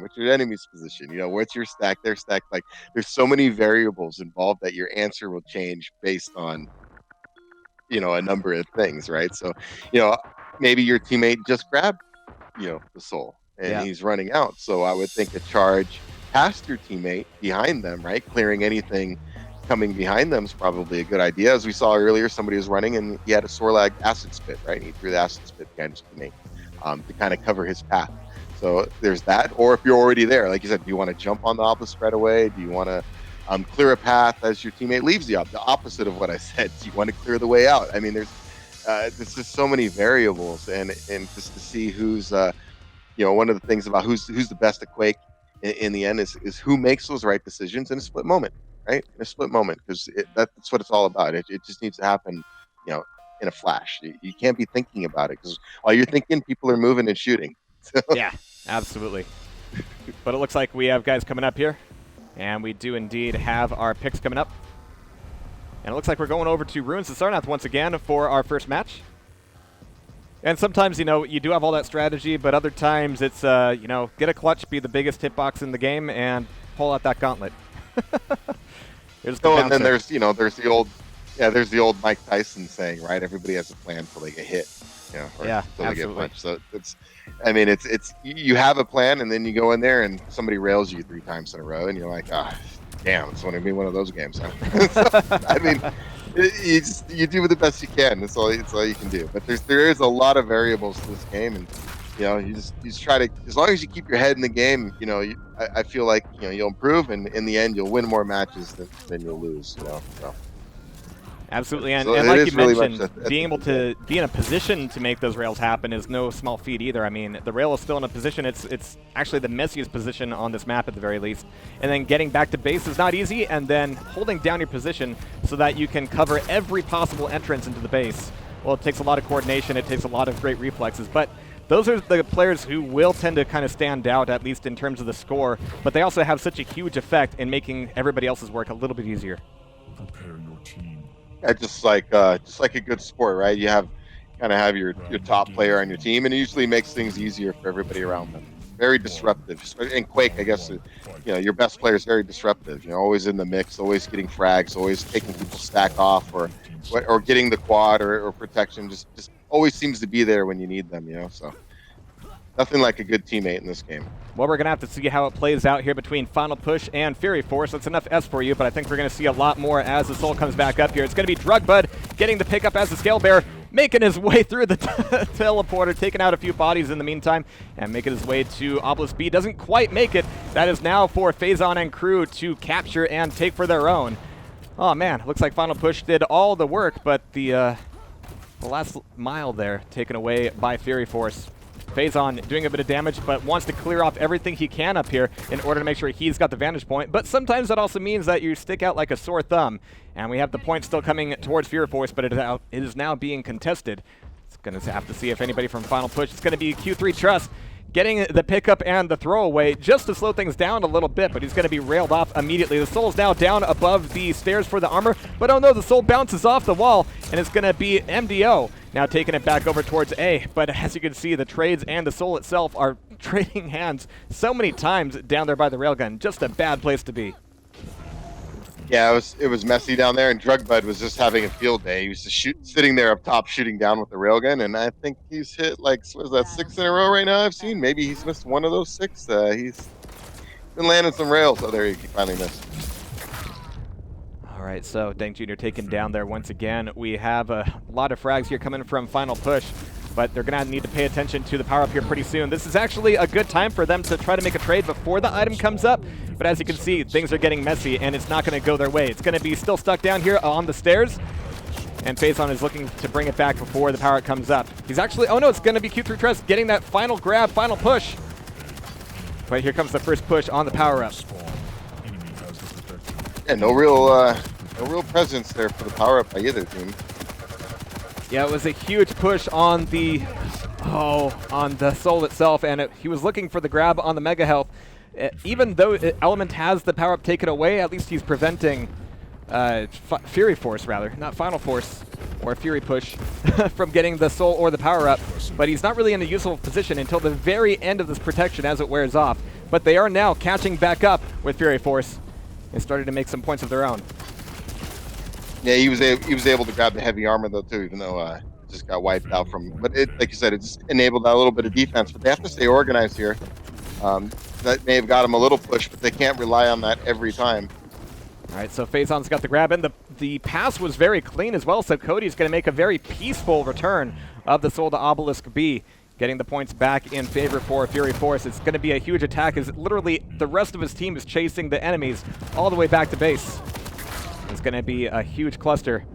What's your enemy's position? You know, what's your stack, their stack? Like, there's so many variables involved that your answer will change based on, you know, a number of things, right? So, you know, maybe your teammate just grabbed, you know, the soul and he's running out. So I would think a charge past your teammate behind them, right? Clearing anything coming behind them is probably a good idea. As we saw earlier, somebody was running and he had a Sorlag acid spit, right? And he threw the acid spit behind his teammate to kind of cover his path. So there's that. Or if you're already there, like you said, do you want to jump on the obelisk right away? Do you want to clear a path as your teammate leaves the opposite of what I said? Do you want to clear the way out? I mean, there's just so many variables, and just to see who's you know, one of the things about who's the best at Quake in the end is who makes those right decisions in a split moment, right? In a split moment, because that's what it's all about. It just needs to happen, you know, in a flash. You can't be thinking about it, because while you're thinking, people are moving and shooting. So. Yeah, absolutely. But it looks like we have guys coming up here, and we do indeed have our picks coming up. And it looks like we're going over to Ruins of Sarnath once again for our first match. And sometimes, you know, you do have all that strategy, but other times it's, you know, get a clutch, be the biggest hitbox in the game, and pull out that gauntlet. And then there's, you know, there's the old Mike Tyson saying, right? Everybody has a plan until they get hit, you know, or until they get punched. So it's, I mean, it's you have a plan, and then you go in there and somebody rails you 3 times in a row, and you're like, damn, it's going to be one of those games. Huh? So, I mean. You do the best you can. That's all you can do. But there is a lot of variables to this game, and you know, you just try to, as long as you keep your head in the game, you know, I feel like, you know, you'll improve, and in the end, you'll win more matches than you'll lose. You know. So. Absolutely, and like you mentioned, being able to be in a position to make those rails happen is no small feat either. I mean, the rail is still in a position, it's actually the messiest position on this map at the very least. And then getting back to base is not easy, and then holding down your position so that you can cover every possible entrance into the base. Well, it takes a lot of coordination, it takes a lot of great reflexes, but those are the players who will tend to kind of stand out, at least in terms of the score, but they also have such a huge effect in making everybody else's work a little bit easier. Prepare your team. Yeah, just like a good sport, right? You kind of have your top player on your team, and it usually makes things easier for everybody around them. Very disruptive. In Quake, I guess, you know, your best player is very disruptive. You know, always in the mix, always getting frags, always taking people's stack off, or getting the quad or protection. Just always seems to be there when you need them. You know, so nothing like a good teammate in this game. Well, we're going to have to see how it plays out here between Final Push and Fury Force. That's enough S for you, but I think we're going to see a lot more as the Soul comes back up here. It's going to be drugbud getting the pickup as the Scale Bear, making his way through the teleporter, taking out a few bodies in the meantime, and making his way to Obelisk B. Doesn't quite make it. That is now for phazon and crew to capture and take for their own. Oh, man, looks like Final Push did all the work, but the last mile there taken away by Fury Force. phazon doing a bit of damage, but wants to clear off everything he can up here in order to make sure he's got the vantage point. But sometimes that also means that you stick out like a sore thumb. And we have the point still coming towards Fury Force, but it is now being contested. It's going to have to see if anybody from Final Push. It's going to be Q3 Trust getting the pickup and the throwaway just to slow things down a little bit, but he's going to be railed off immediately. The Soul's now down above the stairs for the armor, but oh no, the Soul bounces off the wall, and it's going to be MDO now taking it back over towards A. But as you can see, the trades and the Soul itself are trading hands so many times down there by the railgun. Just a bad place to be. Yeah, it was messy down there, and drugbud was just having a field day. He was just sitting there up top shooting down with the railgun, and I think he's hit, like, what is that, 6 in a row right now I've seen? Maybe he's missed one of those 6. He's been landing some rails. Oh, there he finally missed. All right, so DankJr taken down there once again. We have a lot of frags here coming from Final Push, but they're going to need to pay attention to the power-up here pretty soon. This is actually a good time for them to try to make a trade before the item comes up, but as you can see, things are getting messy, and it's not going to go their way. It's going to be still stuck down here on the stairs, and phazon is looking to bring it back before the power-up comes up. He's actually, oh no, it's going to be Q3 Trust getting that final grab, final push. But here comes the first push on the power-up. Yeah, no real presence there for the power-up by either team. Yeah, it was a huge push on the Soul itself, and he was looking for the grab on the Mega Health. Even though Element has the power-up taken away, at least he's preventing Fury Force, rather, not Final Force or Fury Push, from getting the Soul or the power-up. But he's not really in a useful position until the very end of this protection as it wears off. but they are now catching back up with Fury Force and started to make some points of their own. Yeah, he was able to grab the heavy armor though too, even though it just got wiped out from. But it, like you said, it just enabled that little bit of defense. But they have to stay organized here. That may have got them a little push, but they can't rely on that every time. All right, so phazon's got the grab, and the pass was very clean as well, so Cody's going to make a very peaceful return of the soul to Obelisk B, getting the points back in favor for Fury Force. It's going to be a huge attack as literally the rest of his team is chasing the enemies all the way back to base. It's going to be a huge cluster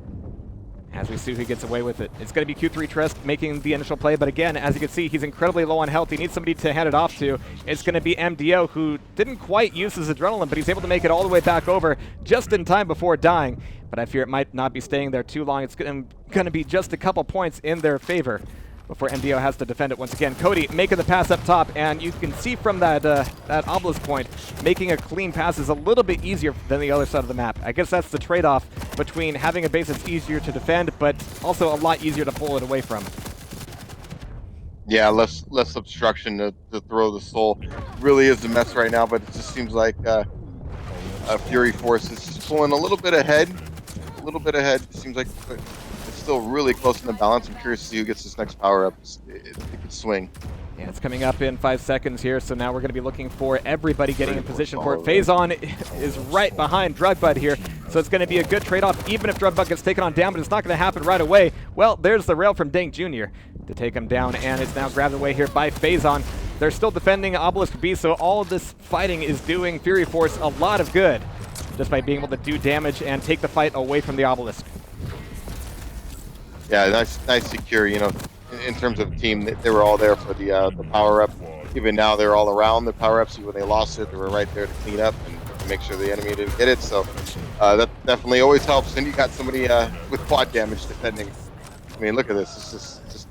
as we see who gets away with it. It's going to be Q3 Trest making the initial play, but again, as you can see, he's incredibly low on health. He needs somebody to hand it off to. It's going to be MDO, who didn't quite use his adrenaline, but he's able to make it all the way back over just in time before dying. But I fear it might not be staying there too long. It's going to be just a couple points in their favor before MDO has to defend it once again. Cody making the pass up top, and you can see from that that obelisk point, making a clean pass is a little bit easier than the other side of the map. I guess that's the trade-off between having a base that's easier to defend, but also a lot easier to pull it away from. Yeah, less obstruction to throw the soul. Really is a mess right now, but it just seems like Fury Force is just pulling a little bit ahead. A little bit ahead. It seems like it's still really close in the balance. I'm curious to see who gets this next power-up. It could swing. Yeah, it's coming up in 5 seconds here, so now we're going to be looking for everybody getting in position for it. Phazon is right behind drugbud here, so it's going to be a good trade-off even if drugbud gets taken on down, but it's not going to happen right away. Well, there's the rail from DankJr to take him down, and it's now grabbed away here by Phazon. They're still defending Obelisk B, so all of this fighting is doing Fury Force a lot of good just by being able to do damage and take the fight away from the Obelisk. Yeah, nice secure. You know, in terms of team, they were all there for the power up. Even now, they're all around the power ups. When they lost it, they were right there to clean up and to make sure the enemy didn't get it. So that definitely always helps. And you got somebody with quad damage defending. I mean, look at this. It's just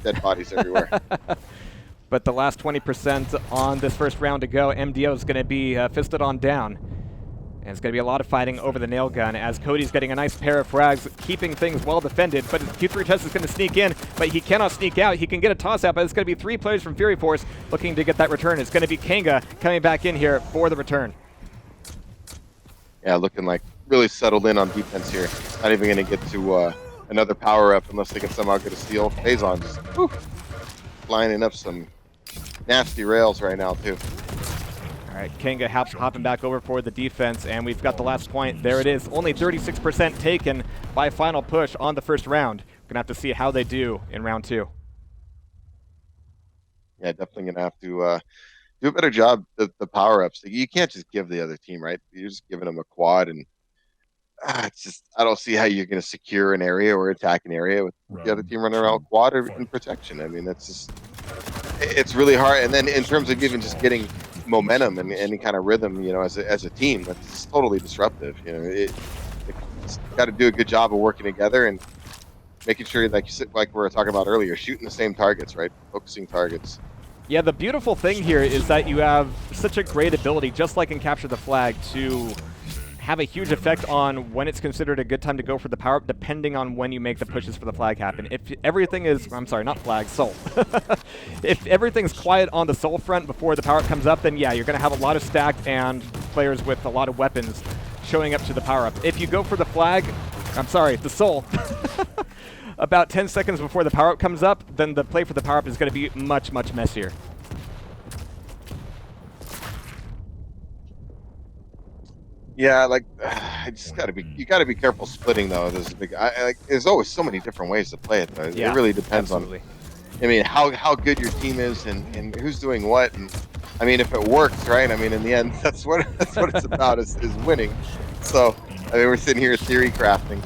dead bodies everywhere. But the last 20% on this first round to go, MDO is going to be fisted on down. And it's going to be a lot of fighting over the nail gun as Cody's getting a nice pair of frags, keeping things well defended. But Q3 Test is going to sneak in, but he cannot sneak out. He can get a toss out, but it's going to be 3 players from Fury Force looking to get that return. It's going to be Kanga coming back in here for the return. Yeah, looking like really settled in on defense here. Not even going to get to another power up unless they can somehow get a steal. phazon just lining up some nasty rails right now too. All right, Kanga hopping back over for the defense, and we've got the last point. There it is. Only 36% taken by Final Push on the first round. We're going to have to see how they do in round 2. Yeah, definitely going to have to do a better job of the power-ups. You can't just give the other team, right? You're just giving them a quad, and it's just, I don't see how you're going to secure an area or attack an area with the other team running around quad or in protection. I mean, that's just, it's really hard. And then in terms of even just getting momentum and any kind of rhythm, you know, as a team, that's totally disruptive. You know, it's got to do a good job of working together and making sure, like we were talking about earlier, shooting the same targets, right? Focusing targets. Yeah, the beautiful thing here is that you have such a great ability, just like in Capture the Flag, to have a huge effect on when it's considered a good time to go for the power-up, depending on when you make the pushes for the flag happen. If everything is, I'm sorry, not flag, soul. If everything's quiet on the soul front before the power-up comes up, then yeah, you're going to have a lot of stacked and players with a lot of weapons showing up to the power-up. If you go for the flag, I'm sorry, the soul, about 10 seconds before the power-up comes up, then the play for the power-up is going to be much, much messier. Yeah, like I just you gotta be careful splitting though. There's always so many different ways to play it though. Yeah, it really depends absolutely. on, I mean, how good your team is and who's doing what. And I mean, if it works, right? I mean, in the end, that's what it's about is winning. So I mean, we're sitting here theory crafting.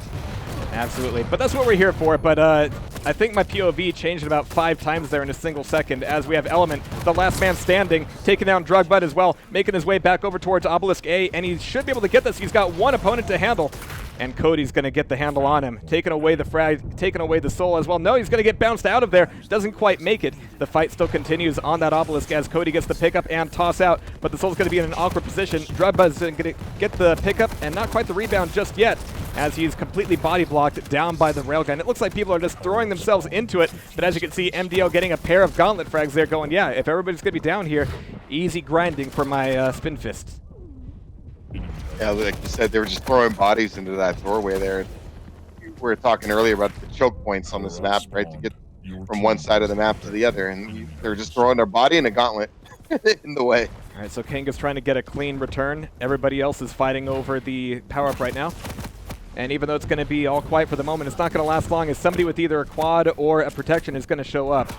Absolutely, but that's what we're here for. But I think my POV changed about 5 times there in a single second as we have Element, the last man standing, taking down drugbud as well, making his way back over towards Obelisk A, and he should be able to get this. He's got one opponent to handle, and Cody's going to get the handle on him, taking away the frag, taking away the soul as well. No, he's going to get bounced out of there. Doesn't quite make it. The fight still continues on that Obelisk as Cody gets the pickup and toss out, but the soul's going to be in an awkward position. drugbud's going to get the pickup and not quite the rebound just yet, as he's completely body blocked down by the railgun. It looks like people are just throwing themselves into it, but as you can see, MDO getting a pair of gauntlet frags there going, yeah, if everybody's going to be down here, Easy grinding for my spin fist. Yeah, like you said, they were just throwing bodies into that doorway there. We were talking earlier about the choke points on this map, right? To get from one side of the map to the other, and they were just throwing their body in a gauntlet in the way. All right, so Kanga's trying to get a clean return. Everybody else is fighting over the power-up right now. And even though it's going to be all quiet for the moment, it's not going to last long as somebody with either a quad or a protection is going to show up.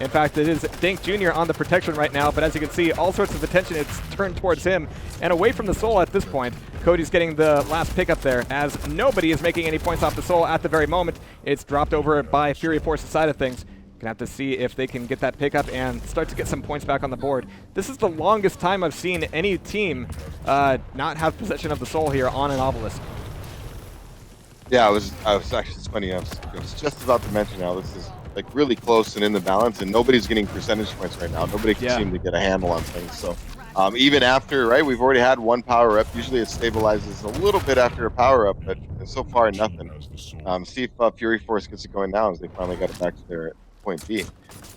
In fact, it is DankJr on the protection right now, but as you can see, all sorts of attention is turned towards him and away from the Soul at this point. Cody's getting the last pickup there as nobody is making any points off the Soul at the very moment. It's dropped over by Fury Force's side of things. Gonna have to see if they can get that pickup and start to get some points back on the board. This is the longest time I've seen any team not have possession of the Soul here on an obelisk. Yeah, I was actually, it's funny, I was just about to mention how this is like really close and in the balance, and nobody's getting percentage points right now. Nobody can seem to get a handle on things. So even after, right, we've already had one power up. Usually it stabilizes a little bit after a power up, but so far nothing. See if Fury Force gets it going now as they finally got it back to their point B.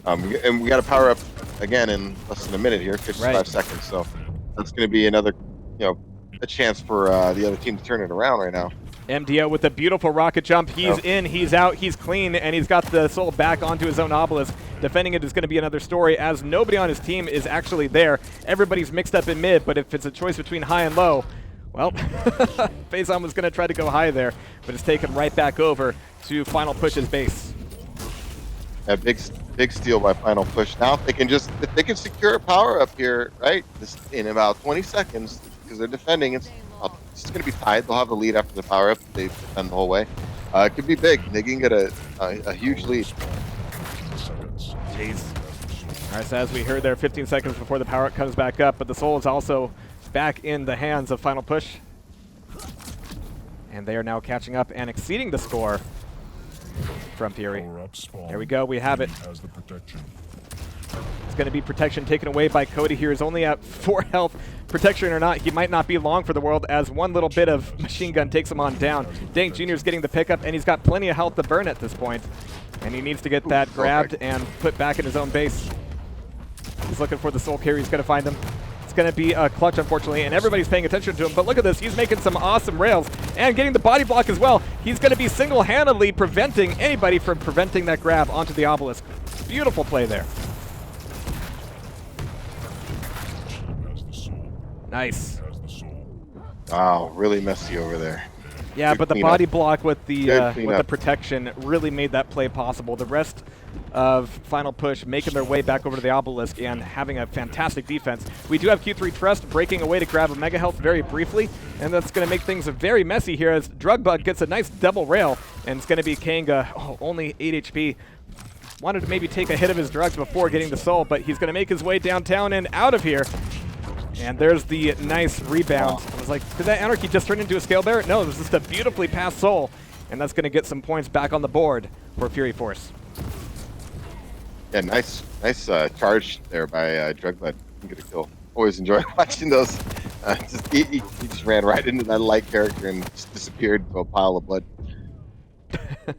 And we got a power up again in less than a minute here, 55 seconds. So that's going to be another, a chance for the other team to turn it around right now. MDO with a beautiful rocket jump. He's in, he's out, he's clean, and he's got the Soul back onto his own obelisk. Defending it is going to be another story as nobody on his team is actually there. Everybody's mixed up in mid, but if it's a choice between high and low, well, phazon was going to try to go high there, but it's taken right back over to Final Push's base. A big steal by Final Push. Now if they can secure a power up here, right, in about 20 seconds, because they're defending, it's going to be tied. They'll have the lead after the power up. They defend the whole way. It could be big. They can get a huge lead. Jeez. All right, so as we heard there, 15 seconds before the power up comes back up, but the Soul is also back in the hands of Final Push. And they are now catching up and exceeding the score from Fury. There we go. We have it. It's going to be protection taken away by Cody here. He's only at 4 health. Protection or not, he might not be long for the world as one little bit of machine gun takes him on down. DankJr is getting the pickup, and he's got plenty of health to burn at this point. And he needs to get that grabbed and put back in his own base. He's looking for the Soul carry. He's going to find him. It's going to be a clutch, unfortunately, and everybody's paying attention to him. But look at this. He's making some awesome rails and getting the body block as well. He's going to be single-handedly preventing anybody from preventing that grab onto the obelisk. Beautiful play there. Nice. Wow, really messy over there. Yeah, Good but the cleanup. body block with the protection really made that play possible. The rest of Final Push making their way back over to the obelisk and having a fantastic defense. We do have Q3 Trust breaking away to grab a Mega Health very briefly, and that's going to make things very messy here as drugbud gets a nice double rail, and it's going to be Kanga, only 8 HP. Wanted to maybe take a hit of his drugs before getting the Soul, but he's going to make his way downtown and out of here. And there's the nice rebound. I was like, did that Anarchy just turn into a Scale Bear? No, this is just a beautifully passed Soul. And that's going to get some points back on the board for Fury Force. Yeah, nice charge there by drugbud. Get a kill. Always enjoy watching those. He just ran right into that light character and just disappeared into a pile of blood. All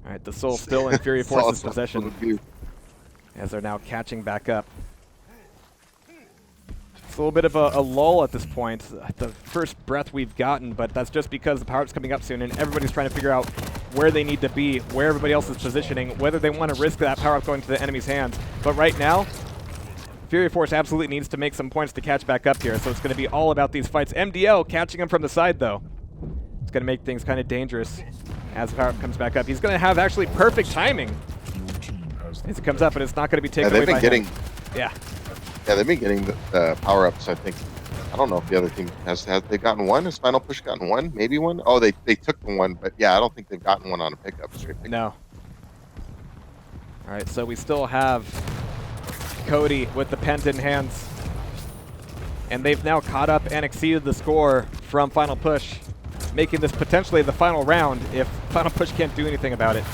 right, the Soul still in Fury Force's possession as they're now catching back up. It's a little bit of a lull at this point. The first breath we've gotten, but that's just because the power-up's coming up soon and everybody's trying to figure out where they need to be, where everybody else is positioning, whether they want to risk that power-up going to the enemy's hands. But right now, Fury Force absolutely needs to make some points to catch back up here, so it's going to be all about these fights. MDL catching him from the side, though. It's going to make things kind of dangerous as the power-up comes back up. He's going to have actually perfect timing as it comes up, but it's not going to be taken away by him. Yeah, they've been getting the power-ups, I think. I don't know if the other team has they gotten one? Has Final Push gotten one? Maybe one? Oh, they took the one, but yeah, I don't think they've gotten one on a pickup. Straight pickup. No. All right, so we still have Cody with the pent in hands. And they've now caught up and exceeded the score from Final Push, making this potentially the final round if Final Push can't do anything about it.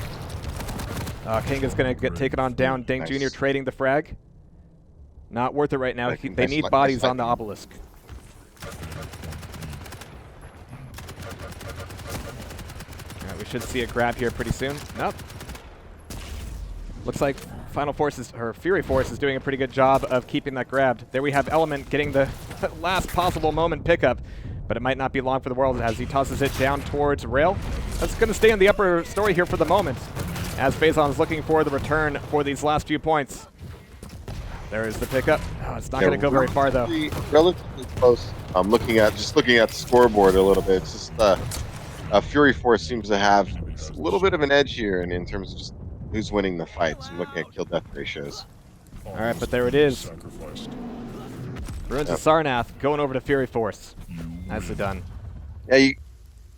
King is going to get taken on down. DankJr trading the frag. Not worth it right now. They need bodies on the obelisk. All right, we should see a grab here pretty soon. Nope. Looks like Final Force is, or Fury Force is doing a pretty good job of keeping that grabbed. There we have Element getting the last possible moment pickup, but it might not be long for the world as he tosses it down towards Rail. That's going to stay in the upper story here for the moment, as phazon is looking for the return for these last few points. There is the pickup. Oh, it's not going to go very far though. Relatively close. I'm looking at the scoreboard a little bit. It's just Fury Force seems to have a little bit of an edge here, in terms of just who's winning the fights. I'm looking at kill death ratios. All right, but there it is. Sacrificed. Ruins of Sarnath going over to Fury Force. Nicely done. Yeah, you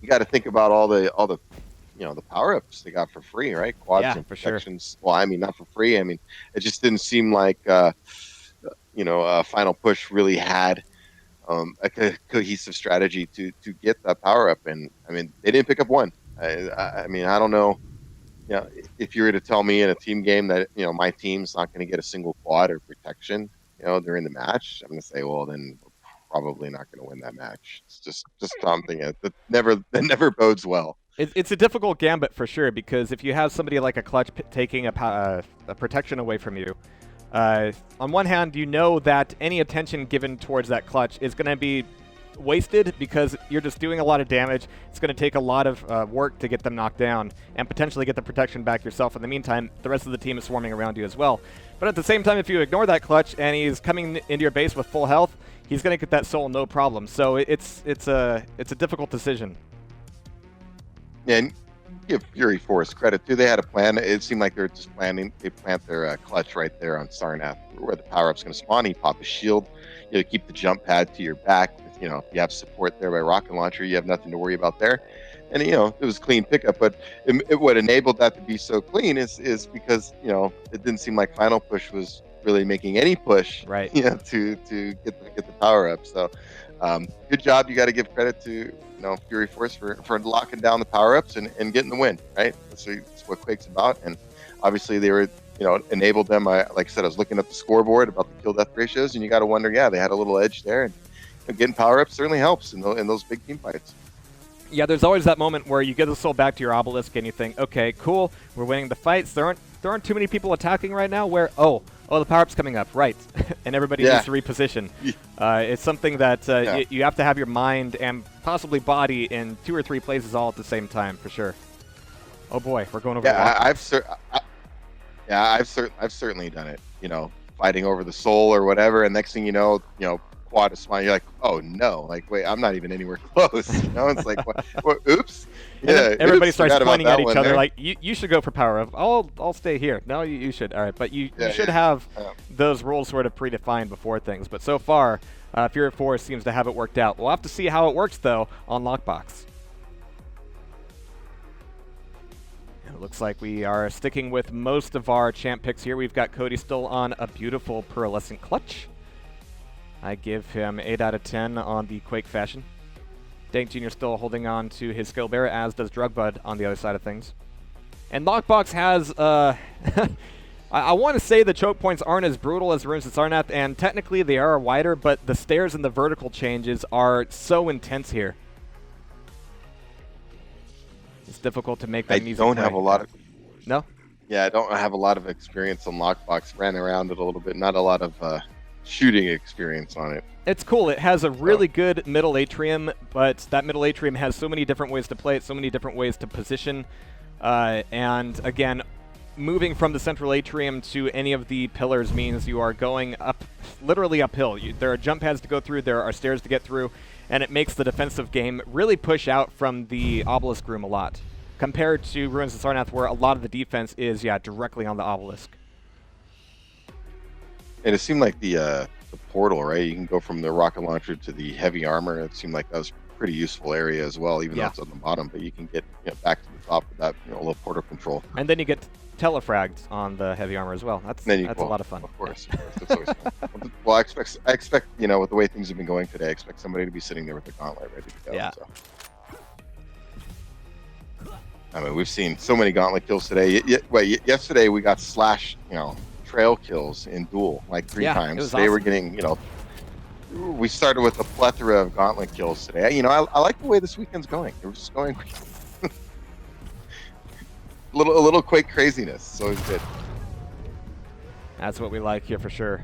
got to think about all the the power-ups they got for free, right? Quads Yeah, and for sure. protections. Well, I mean, not for free. I mean, it just didn't seem like Final Push really had a cohesive strategy to get that power-up. And I mean, they didn't pick up one. I mean, I don't know. Yeah, if you were to tell me in a team game that my team's not going to get a single quad or protection, during the match, I'm going to say, well, then we're probably not going to win that match. It's just something that never bodes well. It's a difficult gambit for sure, because if you have somebody like a clutch taking a protection away from you, on one hand, you know that any attention given towards that clutch is going to be wasted because you're just doing a lot of damage. It's going to take a lot of work to get them knocked down and potentially get the protection back yourself. In the meantime, the rest of the team is swarming around you as well. But at the same time, if you ignore that clutch and he's coming into your base with full health, he's going to get that soul no problem. So it's a difficult decision. And give Fury Force credit too. They had a plan. It seemed like they were just planning. They plant their clutch right there on Sarnath, where the power up's going to spawn. You pop a shield. Keep the jump pad to your back. If you have support there by rocket launcher, you have nothing to worry about there. And it was a clean pickup. But what enabled that to be so clean is because it didn't seem like Final Push was really making any push, right? To get the power up. So good job. You got to give credit to Fury Force for locking down the power ups and getting the win. Right. That's what Quake's about. And obviously they were enabled them. Like I said, I was looking at the scoreboard about the kill death ratios, and you got to wonder, they had a little edge there. And getting power ups certainly helps in those big team fights. Yeah, there's always that moment where you get the soul back to your obelisk and you think, okay, cool, we're winning the fights. There aren't too many people attacking right now. Where the power up's coming up, right? And everybody needs to reposition. It's something that you have to have your mind and possibly body in 2 or 3 places all at the same time, for sure. Oh boy, we're going over. I've certainly done it. Fighting over the soul or whatever, and next thing you know, quad is fine. You're like, oh no, like wait, I'm not even anywhere close. It's like, what, oops. And everybody starts pointing at each other there. like, you should go for power up. I'll stay here. No, you should. All right, but you should have those rules sort of predefined before things. But so far, Fury Force seems to have it worked out. We'll have to see how it works though on Lockbox. It looks like we are sticking with most of our champ picks here. We've got Cody still on a beautiful pearlescent clutch. I give him 8 out of 10 on the Quake fashion. DankJr still holding on to his skill bearer, as does drugbud on the other side of things. And Lockbox has, I want to say the choke points aren't as brutal as Ruins of Sarnath, and technically they are wider, but the stairs and the vertical changes are so intense here. It's difficult to make that easy. I don't have a lot of... No? Yeah, I don't have a lot of experience on Lockbox. Ran around it a little bit. Not a lot of shooting experience on it. It's cool. It has a really good middle atrium, but that middle atrium has so many different ways to play it, so many different ways to position. And again, moving from the central atrium to any of the pillars means you are going up, literally uphill. There are jump pads to go through, there are stairs to get through, and it makes the defensive game really push out from the obelisk room a lot, compared to Ruins of Sarnath, where a lot of the defense is, directly on the obelisk. And it seemed like the portal, right? You can go from the rocket launcher to the heavy armor. It seemed like that was a pretty useful area as well, even though it's on the bottom. But you can get back to the top with that little portal control. And then you get telefragged on the heavy armor as well. That's a lot of fun. Of course. That's always fun. Well, I expect with the way things have been going today, I expect somebody to be sitting there with the gauntlet ready to go. Yeah. So. I mean, we've seen so many gauntlet kills today. Yesterday we got slash, trail kills in duel like 3 times. Today we're getting, we started with a plethora of gauntlet kills today. I like the way this weekend's going. It was just going a little Quake craziness. So it's good. That's what we like here for sure.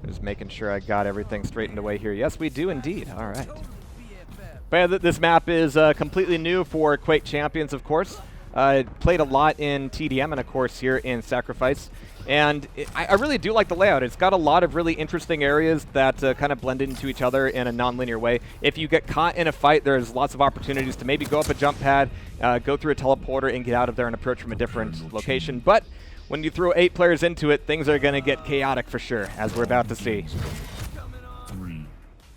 Just making sure I got everything straightened away here. Yes, we do indeed. All right. But yeah, this map is completely new for Quake Champions, of course. Played a lot in TDM and, of course, here in Sacrifice. And I really do like the layout. It's got a lot of really interesting areas that kind of blend into each other in a non-linear way. If you get caught in a fight, there's lots of opportunities to maybe go up a jump pad, go through a teleporter, and get out of there and approach from a different location. But when you throw 8 players into it, things are going to get chaotic for sure, as we're about to see. 3,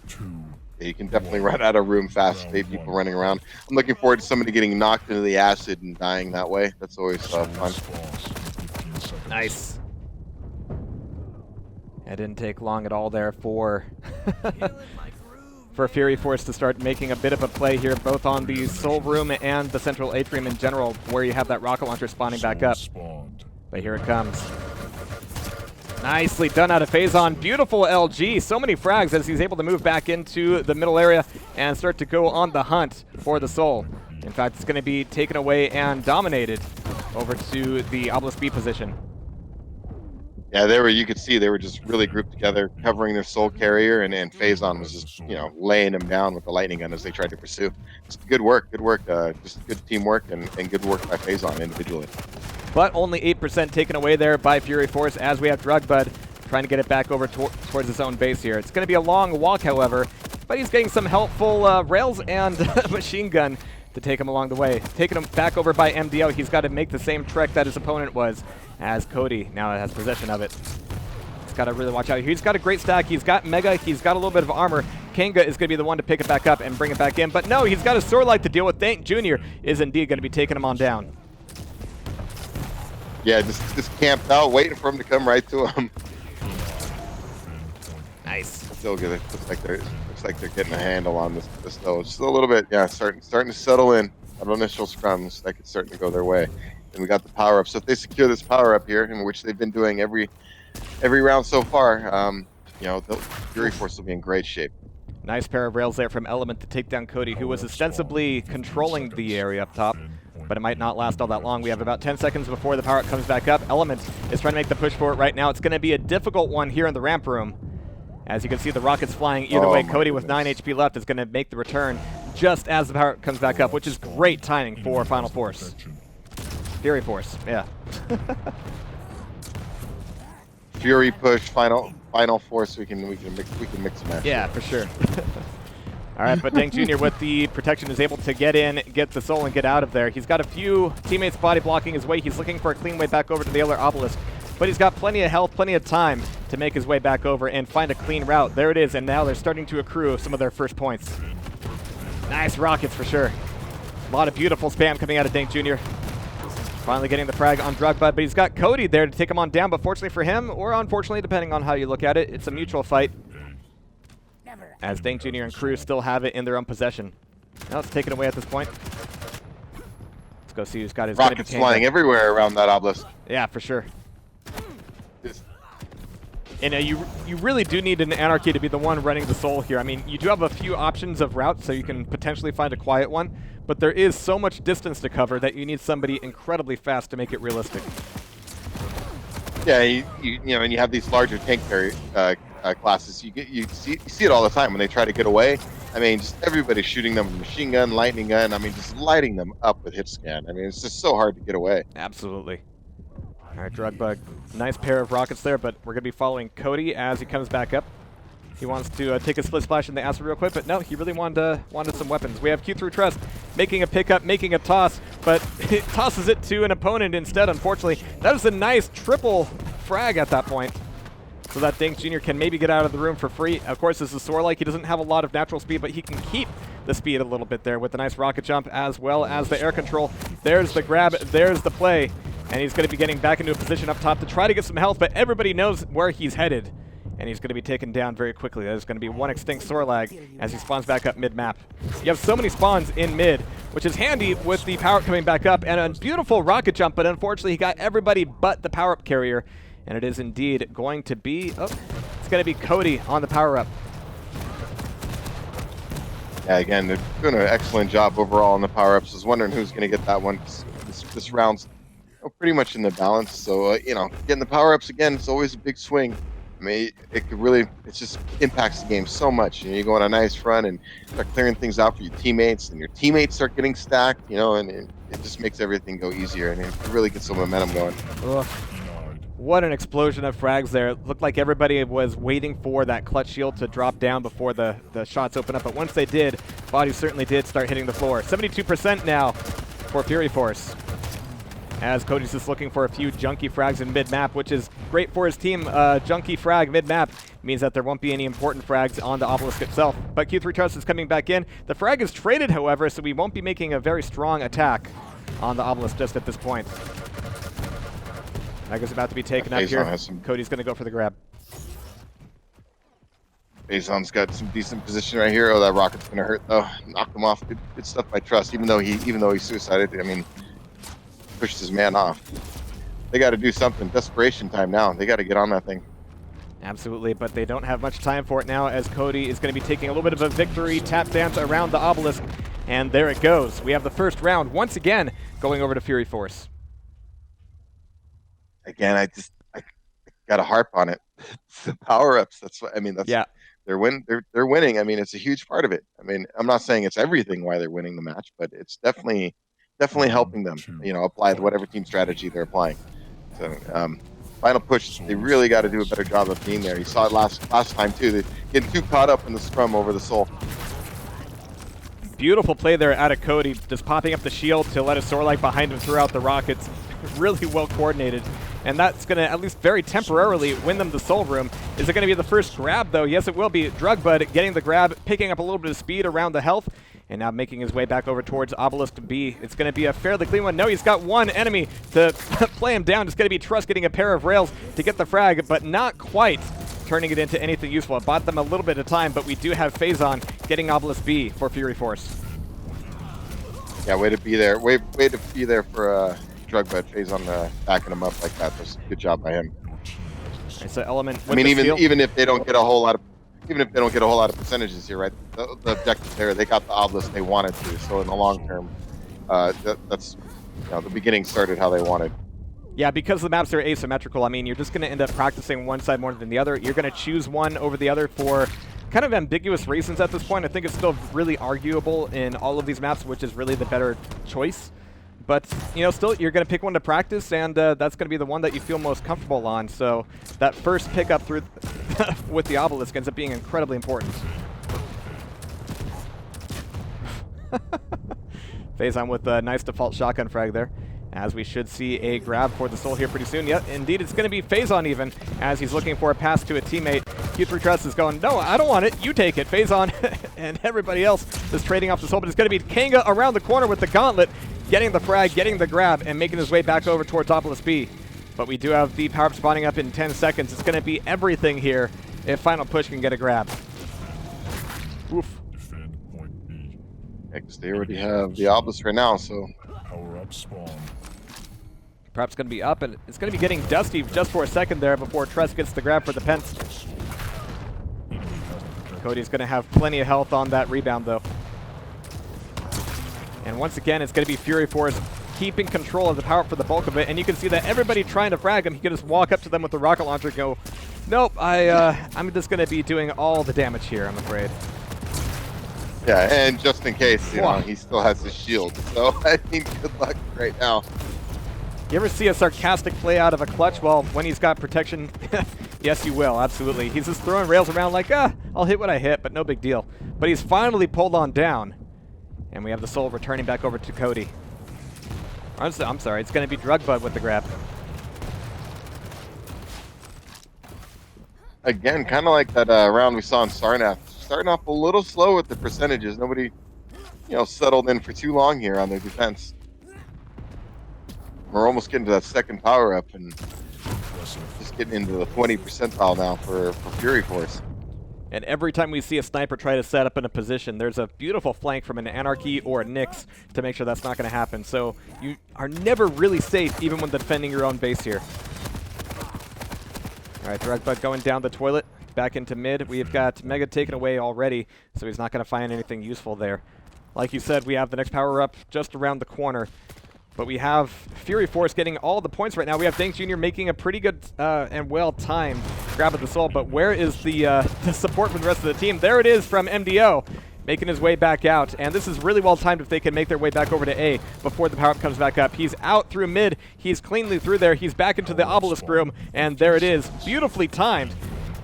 2, Yeah, you can definitely run out of room fast. 8 people running around. I'm looking forward to somebody getting knocked into the acid and dying that way. That's always fun. Nice. It didn't take long at all there for for Fury Force to start making a bit of a play here, both on the Soul Room and the Central Atrium in general, where you have that rocket launcher spawning back up. But here it comes. Nicely done out of phazon. Beautiful LG. So many frags as he's able to move back into the middle area and start to go on the hunt for the soul. In fact, it's going to be taken away and dominated over to the Obelisk B position. Yeah, you could see they were just really grouped together, covering their soul carrier, and phazon was just, laying them down with the lightning gun as they tried to pursue. Just good work, just good teamwork and good work by phazon individually. But only 8% taken away there by Fury Force as we have drugbud trying to get it back over towards his own base here. It's going to be a long walk, however, but he's getting some helpful rails and machine gun to take him along the way. Taking him back over by MDO, he's got to make the same trek that his opponent was, as Cody now has possession of it. He's got to really watch out. He's got a great stack. He's got Mega. He's got a little bit of armor. Kanga is going to be the one to pick it back up and bring it back in. But no, he's got a sword light to deal with. DankJr is indeed going to be taking him on down. Yeah, just camped out, waiting for him to come right to him. Nice. Still good. Looks like they're getting a handle on this though. Just a little bit, yeah. Starting to settle in. On initial scrums, that could certainly go their way. And we got the power up. So if they secure this power up here, in which they've been doing every round so far, the Fury Force will be in great shape. Nice pair of rails there from Element to take down Cody, who was ostensibly controlling the area up top, but it might not last all that long. We have about 10 seconds before the power-up comes back up. Element is trying to make the push for it right now. It's going to be a difficult one here in the ramp room. As you can see, the rockets flying either way. Cody with 9 HP left is going to make the return just as the power comes back up, which is great timing for Final Force. Fury Force, yeah. Fury push, Final Force. We can mix and match. Yeah, for sure. All right, but DankJr with the protection is able to get in, get the soul, and get out of there. He's got a few teammates body blocking his way. He's looking for a clean way back over to the other obelisk, but he's got plenty of health, plenty of time to make his way back over and find a clean route. There it is, and now they're starting to accrue some of their first points. Nice rockets for sure. A lot of beautiful spam coming out of DankJr. Finally getting the frag on drugbud, but he's got Cody there to take him on down, but fortunately for him, or unfortunately, depending on how you look at it, it's a mutual fight, as DankJr and crew still have it in their own possession. Now it's taken away at this point. Let's go see who's got his rockets flying everywhere around that obelisk. Yeah, for sure. And you really do need an Anarchy to be the one running the soul here. I mean, you do have a few options of routes, so you can potentially find a quiet one, but there is so much distance to cover that you need somebody incredibly fast to make it realistic. Yeah, and you have these larger tank carry classes. You see it all the time when they try to get away. I mean, just everybody's shooting them with machine gun, lightning gun. I mean, just lighting them up with hit scan. I mean, it's just so hard to get away. Absolutely. All right, drugbud. Nice pair of rockets there, but we're going to be following Cody as he comes back up. He wants to take a split splash in the acid real quick, but no, he really wanted some weapons. We have Q through Trust making a pickup, making a toss, but it tosses it to an opponent instead, unfortunately. That was a nice triple frag at that point, so that DankJr can maybe get out of the room for free. Of course, this is Soar-like. He doesn't have a lot of natural speed, but he can keep the speed a little bit there with the nice rocket jump as well as the air control. There's the grab, there's the play, and he's going to be getting back into a position up top to try to get some health, but everybody knows where he's headed, and he's going to be taken down very quickly. There's going to be one extinct Soar-lag as he spawns back up mid-map. You have so many spawns in mid, which is handy with the power-up coming back up, and a beautiful rocket jump, but unfortunately he got everybody but the power-up carrier. And it is indeed going to be, it's going to be Cody on the power-up. Yeah, again, they're doing an excellent job overall on the power-ups. I was wondering who's going to get that one. This round's pretty much in the balance. So you know, getting the power ups again, it's always a big swing. I mean, it could really, it just impacts the game so much. You know, you go on a nice run and start clearing things out for your teammates, and your teammates start getting stacked. You know, and it just makes everything go easier, and it really gets some momentum going. Ugh. What an explosion of frags there. It looked like everybody was waiting for that clutch shield to drop down before the shots open up, but once they did, bodies certainly did start hitting the floor. 72% now for Fury Force, as Cody's just looking for a few junky frags in mid-map, which is great for his team. Junky frag mid-map means that there won't be any important frags on the obelisk itself. But Q3 Trust is coming back in. The frag is traded, however, so we won't be making a very strong attack on the obelisk just at this point. Mega's about to be taken up here. Cody's going to go for the grab. phazon's got some decent position right here. Oh, that rocket's going to hurt though. Knocked him off. Good stuff by Trust. Even though he suicided, I mean, pushed his man off. They got to do something. Desperation time now. They got to get on that thing. Absolutely, but they don't have much time for it now, as Cody is going to be taking a little bit of a victory tap dance around the obelisk. And there it goes. We have the first round once again going over to Fury Force. Again, I got to harp on it. It's the power ups. That's what I mean. That's, yeah. They're winning. I mean, it's a huge part of it. I mean, I'm not saying it's everything why they're winning the match, but it's definitely helping them, you know, apply whatever team strategy they're applying. So, final push, they really got to do a better job of being there. You saw it last time too. They're getting too caught up in the scrum over the soul. Beautiful play there out of Cody, just popping up the shield to let a Sorlight behind him throughout the rockets. Really well coordinated. And that's going to, at least very temporarily, win them the soul room. Is it going to be the first grab, though? Yes, it will be. Drugbud getting the grab, picking up a little bit of speed around the health, and now making his way back over towards Obelisk B. It's going to be a fairly clean one. No, he's got one enemy to play him down. It's going to be Trust getting a pair of rails to get the frag, but not quite turning it into anything useful. It bought them a little bit of time, but we do have phazon getting Obelisk B for Fury Force. Yeah, way to be there. Way to be there for drugbud. phazon backing him up like that. That's good job by him. Right, so Element. I mean, even if they don't get a whole lot of percentages here, right? The objective there, they got the obelisk they wanted to. So in the long term, that's, you know, the beginning started how they wanted. Yeah, because the maps are asymmetrical. I mean, you're just going to end up practicing one side more than the other. You're going to choose one over the other for kind of ambiguous reasons at this point. I think it's still really arguable in all of these maps, which is really the better choice. But, you know, still, you're going to pick one to practice, and that's going to be the one that you feel most comfortable on. So that first pickup through with the obelisk ends up being incredibly important. phazon with a nice default shotgun frag there, as we should see a grab for the soul here pretty soon. Yep, indeed, it's going to be phazon even, as he's looking for a pass to a teammate. Q3 Trust is going, no, I don't want it, you take it. phazon and everybody else is trading off the soul, but it's going to be Kanga around the corner with the gauntlet, getting the frag, getting the grab, and making his way back over towards Obelisk B. But we do have the power-up spawning up in 10 seconds. It's going to be everything here if Final Push can get a grab. Oof. Defend point B. Because they already have the obelisk right now, so... Power up spawn. Perhaps going to be up, and it's going to be getting dusty just for a second there before Tress gets the grab for the Pence. Cody's going to have plenty of health on that rebound, though. And once again, it's going to be Fury Force keeping control of the power for the bulk of it. And you can see that everybody trying to frag him, he can just walk up to them with the rocket launcher and go, nope, I'm just going to be doing all the damage here, I'm afraid. Yeah, and just in case, you know, he still has his shield. So, I mean, good luck right now. You ever see a sarcastic play out of a clutch? Well, when he's got protection, yes, you will, absolutely. He's just throwing rails around like, I'll hit what I hit, but no big deal. But he's finally pulled on down. And we have the soul returning back over to Cody. I'm sorry, it's going to be drugbud with the grab. Again, kind of like that round we saw in Sarnath. Starting off a little slow with the percentages. Nobody, you know, settled in for too long here on their defense. We're almost getting to that second power up and just getting into the 20 percentile now for Fury Force. And every time we see a sniper try to set up in a position, there's a beautiful flank from an Anarchy or a Nyx to make sure that's not going to happen. So you are never really safe, even when defending your own base here. All right, drugbud going down the toilet, back into mid. We've got Mega taken away already, so he's not going to find anything useful there. Like you said, we have the next power-up just around the corner. But we have Fury Force getting all the points right now. We have DankJr making a pretty good and well-timed grab of the soul. But where is the support from the rest of the team? There it is from MDO, making his way back out. And this is really well-timed if they can make their way back over to A before the power-up comes back up. He's out through mid. He's cleanly through there. He's back into the obelisk room. And there it is. Beautifully timed.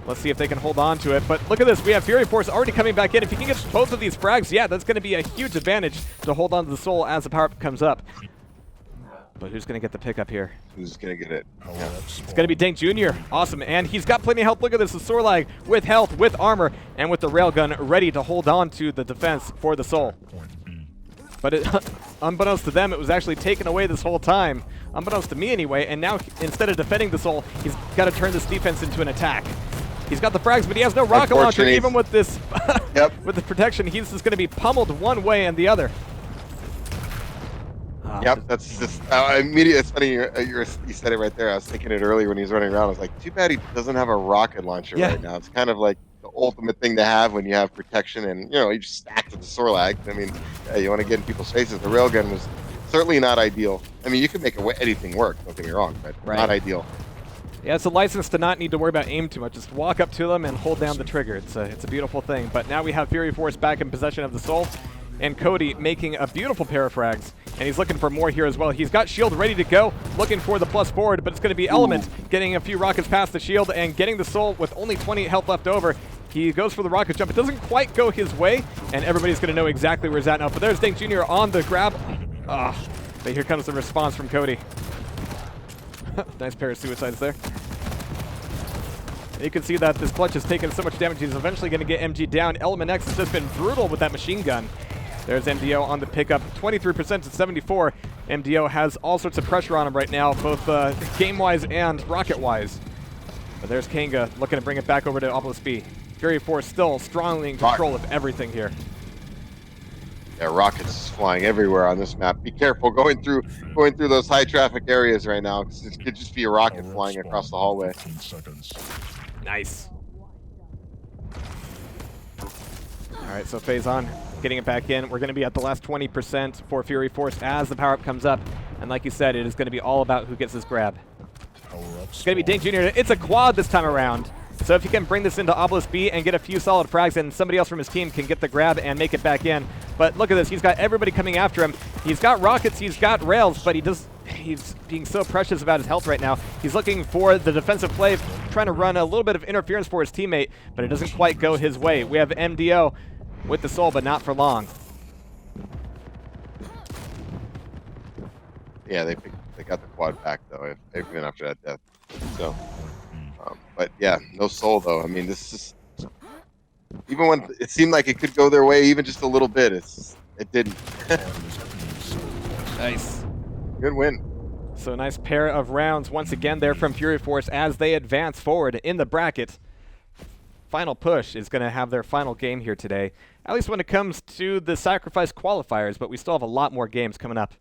Let's see if they can hold on to it. But look at this. We have Fury Force already coming back in. If he can get both of these frags, yeah, that's going to be a huge advantage to hold on to the soul as the power-up comes up. But who's going to get the pickup here? Who's going to get it? Yeah. It's going to be DankJr. Awesome. And he's got plenty of health. Look at this. The Sorlag with health, with armor, and with the railgun ready to hold on to the defense for the soul. But unbeknownst to them, it was actually taken away this whole time. Unbeknownst to me anyway. And now instead of defending the soul, he's got to turn this defense into an attack. He's got the frags, but he has no rocket launcher. Even with this, with the protection, he's just going to be pummeled one way and the other. Yep, that's just immediately. It's funny you said it right there. I was thinking it earlier when he was running around. I was like, too bad he doesn't have a rocket launcher right now. It's kind of like the ultimate thing to have when you have protection and you just stack to the Sorlag. I mean, you want to get in people's faces. The railgun was certainly not ideal. I mean, you can make anything work. Don't get me wrong, but not ideal. Yeah, it's a license to not need to worry about aim too much. Just walk up to them and hold down the trigger. It's a beautiful thing. But now we have Fury Force back in possession of the soul. And Cody making a beautiful pair of frags. And he's looking for more here as well. He's got shield ready to go, looking for the plus forward, but it's going to be Element getting a few rockets past the shield and getting the soul with only 20 health left over. He goes for the rocket jump. It doesn't quite go his way, and everybody's going to know exactly where he's at now. But there's DankJr on the grab. But here comes the response from Cody. Nice pair of suicides there. And you can see that this clutch has taken so much damage, he's eventually going to get MG down. eLementX has just been brutal with that machine gun. There's MDO on the pickup, 23% to 74. MDO has all sorts of pressure on him right now, both game-wise and rocket-wise. But there's Kanga looking to bring it back over to Obelisk B. Fury Force still strongly in control of everything here. Yeah, rockets flying everywhere on this map. Be careful going through those high traffic areas right now, because it could just be a rocket flying across the hallway. Nice. All right, so phazon getting it back in. We're going to be at the last 20% for Fury Force as the power-up comes up. And like you said, it is going to be all about who gets this grab. It's going to be DankJr. It's a quad this time around. So if you can bring this into Obelisk B and get a few solid frags, and somebody else from his team can get the grab and make it back in. But look at this. He's got everybody coming after him. He's got rockets. He's got rails, but he's being so precious about his health right now. He's looking for the defensive play, trying to run a little bit of interference for his teammate, but it doesn't quite go his way. We have MDO with the soul, but not for long. Yeah, they got the quad back though, even after that death. So, but yeah, no soul though. I mean, this is even when it seemed like it could go their way, even just a little bit, it didn't. Nice, good win. So nice pair of rounds once again there from Fury Force as they advance forward in the bracket. Final Push is going to have their final game here today, at least when it comes to the sacrifice qualifiers, but we still have a lot more games coming up.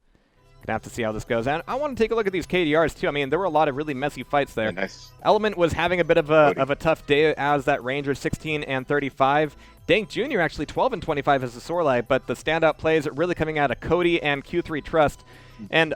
Gonna have to see how this goes. And I want to take a look at these KDRs too. I mean, there were a lot of really messy fights there. Yeah, nice. Element was having a bit of a tough day as that Ranger, 16 and 35. DankJr. actually 12 and 25 as a Sorlai, but the standout plays really coming out of Cody and Q3 Trust. And